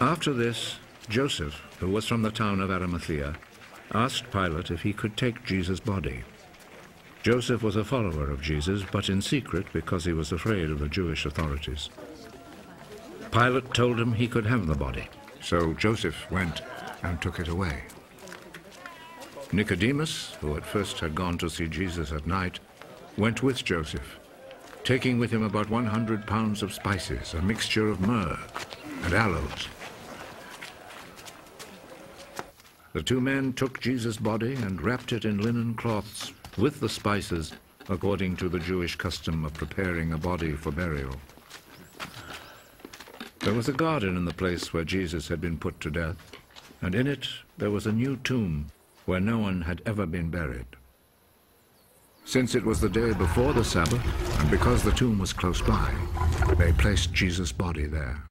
After this, Joseph, who was from the town of Arimatija, asked Pilate if he could take Jesus' body. Joseph was a follower of Jesus, but in secret because he was afraid of the Jewish authorities. Pilate told him he could have the body, so Joseph went and took it away. Nikodemu, who at first had gone to see Jesus at night, went with Joseph, taking with him about 100 pounds of spices, a mixture of myrrh and aloes. The two men took Jesus' body and wrapped it in linen cloths with the spices, according to the Jewish custom of preparing a body for burial. There was a garden in the place where Jesus had been put to death, and in it there was a new tomb where no one had ever been buried. Since it was the day before the Sabbath, and because the tomb was close by, they placed Jesus' body there.